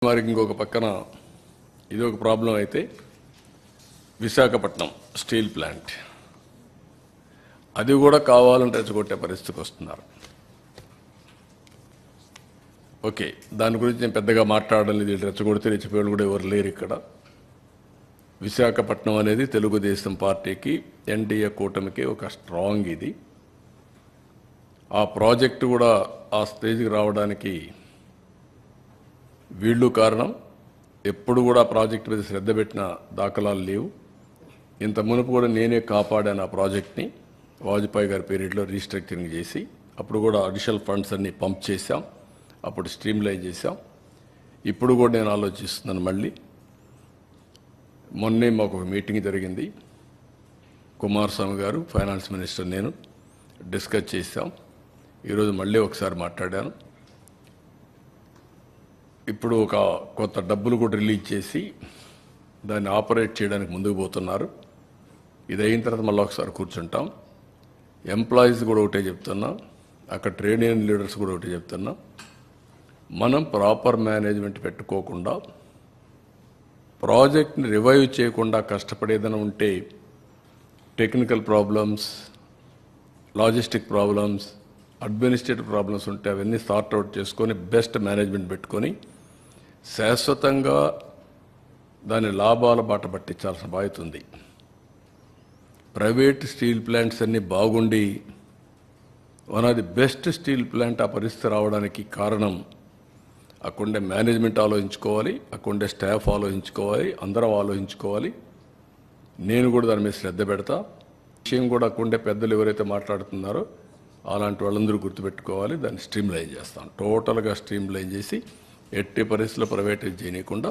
వారికి ఇంకొక పక్కన ఇది ఒక ప్రాబ్లం అయితే విశాఖపట్నం స్టీల్ ప్లాంట్ అది కూడా కావాలని రెచ్చగొట్టే పరిస్థితికి వస్తున్నారు. ఓకే, దాని గురించి నేను పెద్దగా మాట్లాడడం లేదు. రెచ్చగొడితే రెచ్చిపోయాడు కూడా ఎవరు లేరు ఇక్కడ. విశాఖపట్నం అనేది తెలుగుదేశం పార్టీకి ఎన్డీఏ కూటమికి ఒక స్ట్రాంగ్ ఇది. ఆ ప్రాజెక్టు కూడా ఆ స్టేజ్కి రావడానికి వీళ్ళు కారణం. ఎప్పుడు కూడా ప్రాజెక్టు మీద శ్రద్ధ పెట్టిన దాఖలాలు లేవు. ఇంత మునుపు కూడా నేనే కాపాడాను ఆ ప్రాజెక్ట్ని. వాజ్పేయి గారి పీరియడ్లో రీస్ట్రక్చరింగ్ చేసి అప్పుడు కూడా అడిషనల్ ఫండ్స్ అన్ని పంప్ చేశాం, అప్పుడు స్ట్రీమ్ లైన్ చేశాం. ఇప్పుడు కూడా నేను ఆలోచిస్తున్నాను. మళ్ళీ మొన్నే మాకు ఒక మీటింగ్ జరిగింది. కుమారస్వామి గారు ఫైనాన్స్ మినిస్టర్ నేను డిస్కస్ చేశాం. ఈరోజు మళ్ళీ ఒకసారి మాట్లాడాను. ఇప్పుడు ఒక కొత్త డబ్బులు కూడా రిలీజ్ చేసి దాన్ని ఆపరేట్ చేయడానికి ముందుకు పోతున్నారు. ఇది అయిన తర్వాత మళ్ళీ ఒకసారి కూర్చుంటాం. ఎంప్లాయీస్ కూడా ఒకటే చెప్తున్నా, అక్కడ ట్రేడ్ యూనియన్ లీడర్స్ కూడా ఒకటే చెప్తున్నా, మనం ప్రాపర్ మేనేజ్మెంట్ పెట్టుకోకుండా ప్రాజెక్ట్ని రివైవ్ చేయకుండా కష్టపడేదైనా ఉంటే technical problems, logistic problems, administrative problems ఉంటే అవన్నీ సార్ట్అవుట్ చేసుకొని బెస్ట్ మేనేజ్మెంట్ పెట్టుకొని శాశ్వతంగా దాని లాభాల బాట పట్టించాల్సిన బాధ్యత ఉంది. ప్రైవేట్ స్టీల్ ప్లాంట్స్ అన్నీ బాగుండి one of the best steel plant ఆ పరిస్థితి రావడానికి కారణం అక్కడుండే మేనేజ్మెంట్ ఆలోచించుకోవాలి, అక్కడుండే స్టాఫ్ ఆలోచించుకోవాలి, అందరం ఆలోచించుకోవాలి. నేను కూడా దాని మీద శ్రద్ధ పెడతా. విషయం కూడా అక్కడుండే పెద్దలు ఎవరైతే మాట్లాడుతున్నారో అలాంటి వాళ్ళందరూ గుర్తుపెట్టుకోవాలి. దాన్ని స్ట్రీమ్ లైన్ చేస్తాం. టోటల్గా స్ట్రీమ్ లైన్ చేసి ఎట్టి పరిస్థితుల్లో ప్రైవేటైజ్ చేయకుండా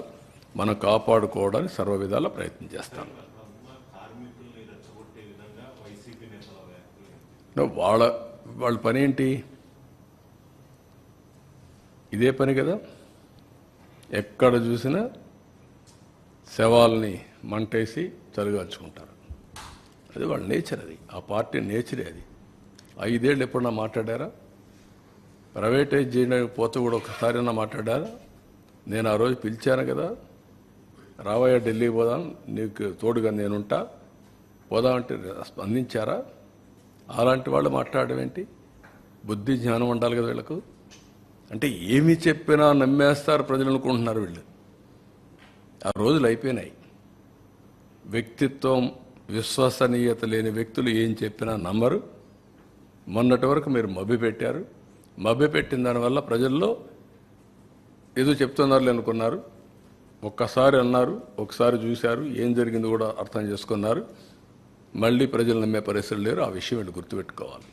మనం కాపాడుకోవడానికి సర్వ విధాల ప్రయత్నం చేస్తాం. వాళ్ళ పని ఏంటి? ఇదే పని కదా. ఎక్కడ చూసినా శవాల్ని మంటేసి చలిగాల్చుకుంటారు. అది వాళ్ళ నేచర్. అది ఆ పార్టీ నేచరే. అది 5 ఏళ్ళు ఎప్పుడన్నా మాట్లాడారా? ప్రైవేటైజ్ చేయడానికి పోతే కూడా ఒకసారైనా మాట్లాడారా? నేను ఆ రోజు పిలిచాను కదా, రావయ్య ఢిల్లీ పోదాం, నీకు తోడుగా నేనుంటా, పోదామంటే స్పందించారా? అలాంటి వాళ్ళు మాట్లాడడం ఏంటి? బుద్ధి జ్ఞానం ఉండాలి కదా వీళ్ళకు. అంటే ఏమి చెప్పినా నమ్మేస్తారు ప్రజలు అనుకుంటున్నారు వీళ్ళు. ఆ రోజులు అయిపోయినాయి. వ్యక్తిత్వం, విశ్వసనీయత లేని వ్యక్తులు ఏం చెప్పినా నమ్మరు. మొన్నటి వరకు మీరు మభ్యపెట్టారు. మభ్యపెట్టిన దానివల్ల ప్రజల్లో ఏదో చెప్తున్నారు అనుకున్నారు. ఒక్కసారి అన్నారు, ఒకసారి చూశారు, ఏం జరిగింది కూడా అర్థం చేసుకున్నారు. మళ్ళీ ప్రజలు నమ్మే పరిస్థితులు లేరు. ఆ విషయం వీళ్ళు గుర్తుపెట్టుకోవాలి.